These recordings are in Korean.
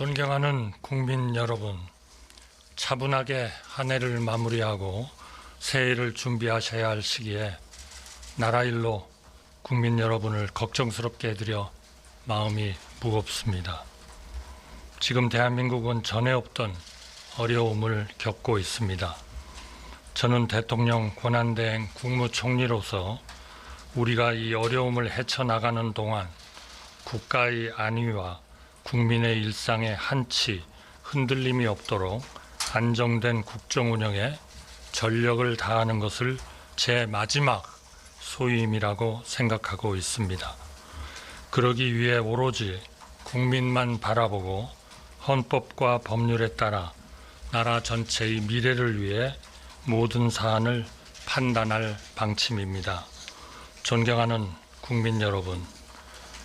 존경하는 국민 여러분, 차분하게 한 해를 마무리하고 새해를 준비하셔야 할 시기에 나라 일로 국민 여러분을 걱정스럽게 해드려 마음이 무겁습니다. 지금 대한민국은 전에 없던 어려움을 겪고 있습니다. 저는 대통령 권한대행 국무총리로서 우리가 이 어려움을 헤쳐나가는 동안 국가의 안위와 국민의 일상에 한치 흔들림이 없도록 안정된 국정 운영에 전력을 다하는 것을 제 마지막 소임이라고 생각하고 있습니다. 그러기 위해 오로지 국민만 바라보고 헌법과 법률에 따라 나라 전체의 미래를 위해 모든 사안을 판단할 방침입니다. 존경하는 국민 여러분,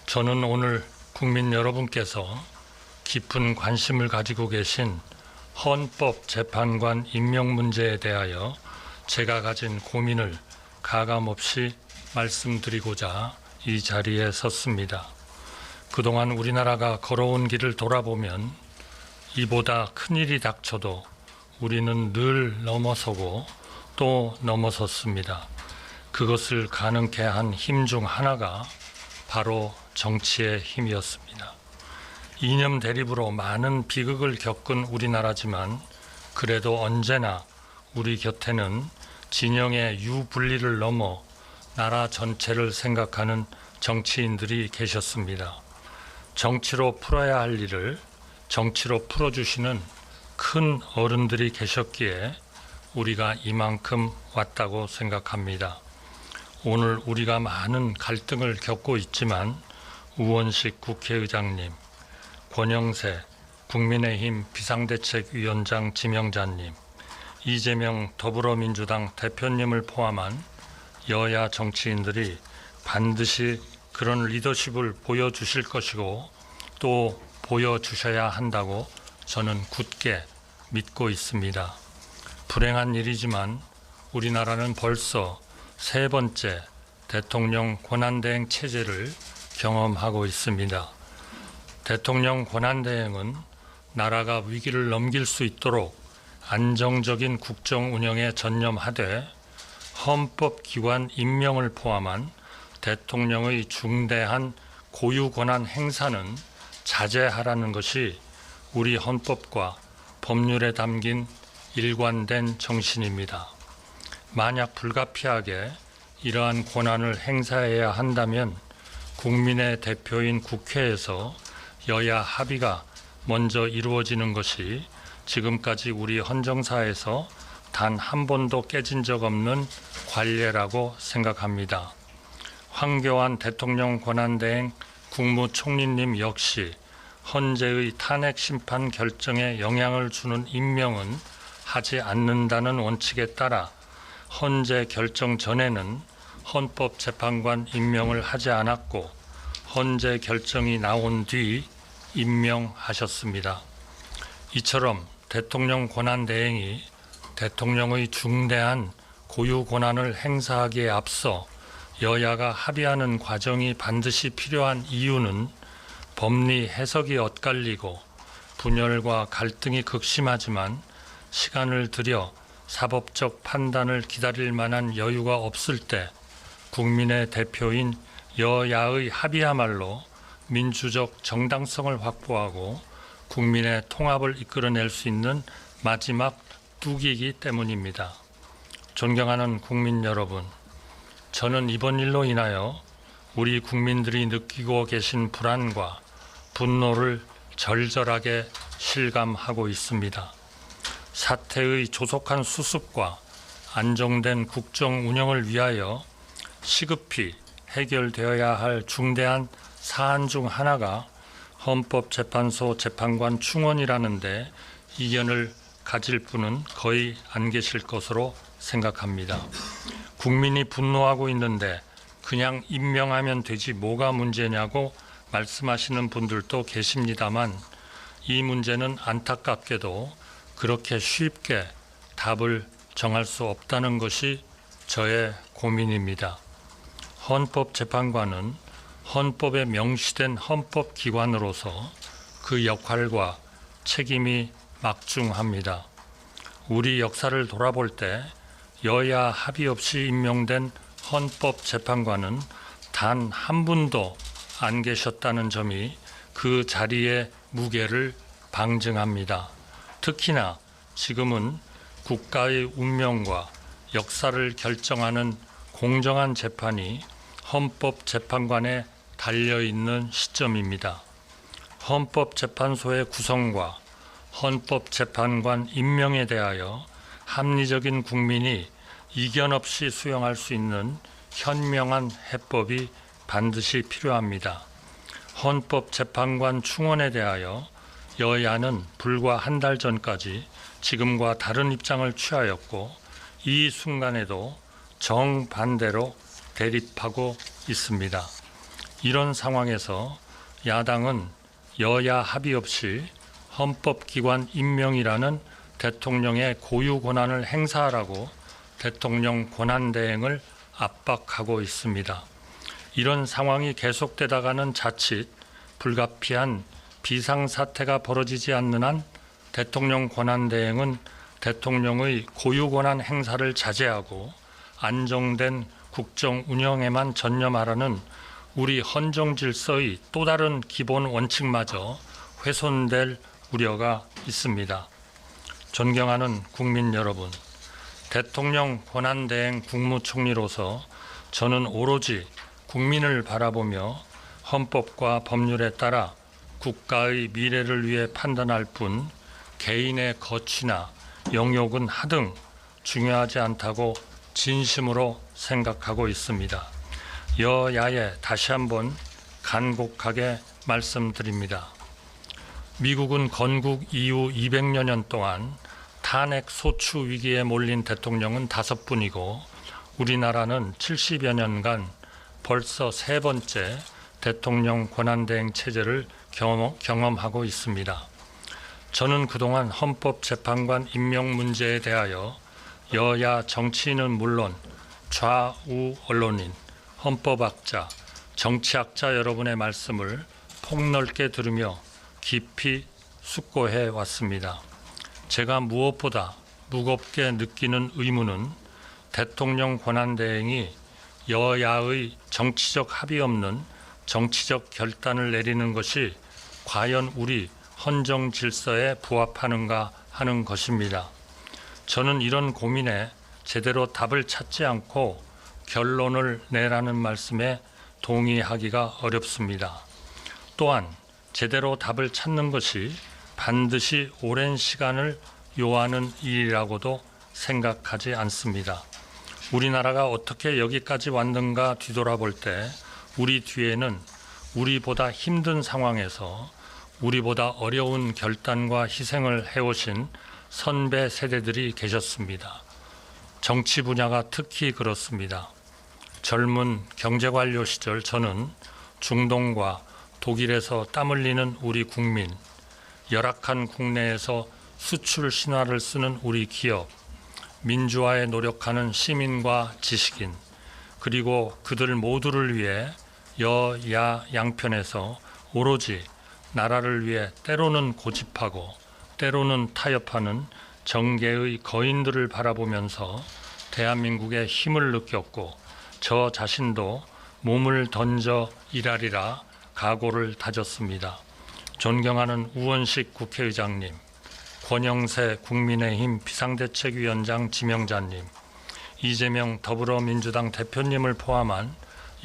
저는 오늘 국민 여러분께서 깊은 관심을 가지고 계신 헌법재판관 임명 문제에 대하여 제가 가진 고민을 가감없이 말씀드리고자 이 자리에 섰습니다. 그동안 우리나라가 걸어온 길을 돌아보면 이보다 큰일이 닥쳐도 우리는 늘 넘어서고 또 넘어섰습니다. 그것을 가능케 한 힘 중 하나가 바로 정치의 힘이었습니다. 이념 대립으로 많은 비극을 겪은 우리나라지만 그래도 언제나 우리 곁에는 진영의 유분리를 넘어 나라 전체를 생각하는 정치인들이 계셨습니다. 정치로 풀어야 할 일을 정치로 풀어주시는 큰 어른들이 계셨기에 우리가 이만큼 왔다고 생각합니다. 오늘 우리가 많은 갈등을 겪고 있지만 우원식 국회의장님, 권영세 국민의힘 비상대책위원장 지명자님, 이재명 더불어민주당 대표님을 포함한 여야 정치인들이 반드시 그런 리더십을 보여주실 것이고 또 보여주셔야 한다고 저는 굳게 믿고 있습니다. 불행한 일이지만 우리나라는 벌써 세 번째 대통령 권한대행 체제를 경험하고 있습니다. 대통령 권한대행은 나라가 위기를 넘길 수 있도록 안정적인 국정 운영에 전념하되 헌법기관 임명을 포함한 대통령의 중대한 고유 권한 행사는 자제하라는 것이 우리 헌법과 법률에 담긴 일관된 정신입니다. 만약 불가피하게 이러한 권한을 행사해야 한다면 국민의 대표인 국회에서 여야 합의가 먼저 이루어지는 것이 지금까지 우리 헌정사에서 단 한 번도 깨진 적 없는 관례라고 생각합니다. 황교안 대통령 권한대행 국무총리님 역시 헌재의 탄핵 심판 결정에 영향을 주는 임명은 하지 않는다는 원칙에 따라 헌재 결정 전에는 헌법재판관 임명을 하지 않았고 헌재 결정이 나온 뒤 임명하셨습니다. 이처럼 대통령 권한대행이 대통령의 중대한 고유 권한을 행사하기에 앞서 여야가 합의하는 과정이 반드시 필요한 이유는 법리 해석이 엇갈리고 분열과 갈등이 극심하지만 시간을 들여 사법적 판단을 기다릴 만한 여유가 없을 때 국민의 대표인 여야의 합의야말로 민주적 정당성을 확보하고 국민의 통합을 이끌어낼 수 있는 마지막 뚝이기 때문입니다. 존경하는 국민 여러분, 저는 이번 일로 인하여 우리 국민들이 느끼고 계신 불안과 분노를 절절하게 실감하고 있습니다. 사태의 조속한 수습과 안정된 국정 운영을 위하여 시급히 해결되어야 할 중대한 사안 중 하나가 헌법재판소 재판관 충원이라는데 이견을 가질 분은 거의 안 계실 것으로 생각합니다. 국민이 분노하고 있는데 그냥 임명하면 되지 뭐가 문제냐고 말씀하시는 분들도 계십니다만 이 문제는 안타깝게도 그렇게 쉽게 답을 정할 수 없다는 것이 저의 고민입니다. 헌법재판관은 헌법에 명시된 헌법기관으로서 그 역할과 책임이 막중합니다. 우리 역사를 돌아볼 때 여야 합의 없이 임명된 헌법재판관은 단 한 분도 안 계셨다는 점이 그 자리의 무게를 방증합니다. 특히나 지금은 국가의 운명과 역사를 결정하는 공정한 재판이 헌법재판관에 달려있는 시점입니다. 헌법재판소의 구성과 헌법재판관 임명에 대하여 합리적인 국민이 이견 없이 수용할 수 있는 현명한 해법이 반드시 필요합니다. 헌법재판관 충원에 대하여 여야는 불과 한 달 전까지 지금과 다른 입장을 취하였고 이 순간에도 정반대로 대립하고 있습니다. 이런 상황에서 야당은 여야 합의 없이 헌법기관 임명이라는 대통령의 고유 권한을 행사하라고 대통령 권한대행을 압박하고 있습니다. 이런 상황이 계속되다가는 자칫 불가피한 비상사태가 벌어지지 않는 한 대통령 권한대행은 대통령의 고유 권한 행사를 자제하고 안정된 국정 운영에만 전념하라는 우리 헌정 질서의 또 다른 기본 원칙마저 훼손될 우려가 있습니다. 존경하는 국민 여러분, 대통령 권한대행 국무총리로서 저는 오로지 국민을 바라보며 헌법과 법률에 따라 국가의 미래를 위해 판단할 뿐 개인의 거취나 영욕은 하등 중요하지 않다고 진심으로 생각하고 있습니다. 여야에 다시 한번 간곡하게 말씀드립니다. 미국은 건국 이후 200여 년 동안 탄핵 소추 위기에 몰린 대통령은 5분이고 우리나라는 70여 년간 벌써 3번째 대통령 권한대행 체제를 경험하고 있습니다. 저는 그동안 헌법재판관 임명 문제에 대하여 여야 정치인은 물론 좌우 언론인, 헌법학자, 정치학자 여러분의 말씀을 폭넓게 들으며 깊이 숙고해 왔습니다. 제가 무엇보다 무겁게 느끼는 의무는 대통령 권한대행이 여야의 정치적 합의 없는 정치적 결단을 내리는 것이 과연 우리 헌정 질서에 부합하는가 하는 것입니다. 저는 이런 고민에 제대로 답을 찾지 않고 결론을 내라는 말씀에 동의하기가 어렵습니다. 또한 제대로 답을 찾는 것이 반드시 오랜 시간을 요하는 일이라고도 생각하지 않습니다. 우리나라가 어떻게 여기까지 왔는가 뒤돌아볼 때 우리 뒤에는 우리보다 힘든 상황에서 우리보다 어려운 결단과 희생을 해오신 선배 세대들이 계셨습니다. 정치 분야가 특히 그렇습니다. 젊은 경제관료 시절 저는 중동과 독일에서 땀 흘리는 우리 국민, 열악한 국내에서 수출 신화를 쓰는 우리 기업, 민주화에 노력하는 시민과 지식인, 그리고 그들 모두를 위해 여야 양편에서 오로지 나라를 위해 때로는 고집하고 때로는 타협하는 정계의 거인들을 바라보면서 대한민국의 힘을 느꼈고 저 자신도 몸을 던져 일하리라 각오를 다졌습니다. 존경하는 우원식 국회의장님, 권영세 국민의힘 비상대책위원장 지명자님, 이재명 더불어민주당 대표님을 포함한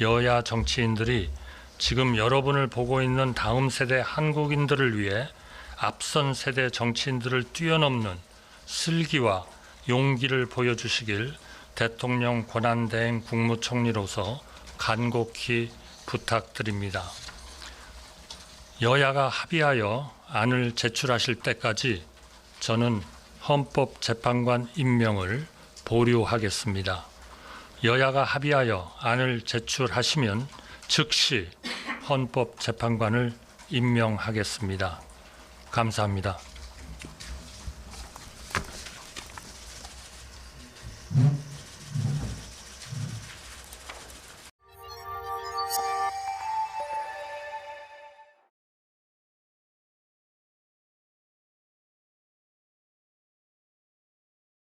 여야 정치인들이 지금 여러분을 보고 있는 다음 세대 한국인들을 위해 앞선 세대 정치인들을 뛰어넘는 슬기와 용기를 보여주시길 대통령 권한대행 국무총리로서 간곡히 부탁드립니다. 여야가 합의하여 안을 제출하실 때까지 저는 헌법재판관 임명을 보류하겠습니다. 여야가 합의하여 안을 제출하시면 즉시 헌법재판관을 임명하겠습니다. 감사합니다.